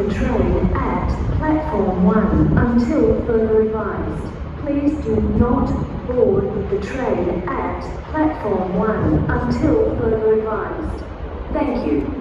the train at platform 1 until further advised. Please do not board the train at platform 1 until further advised. Thank you.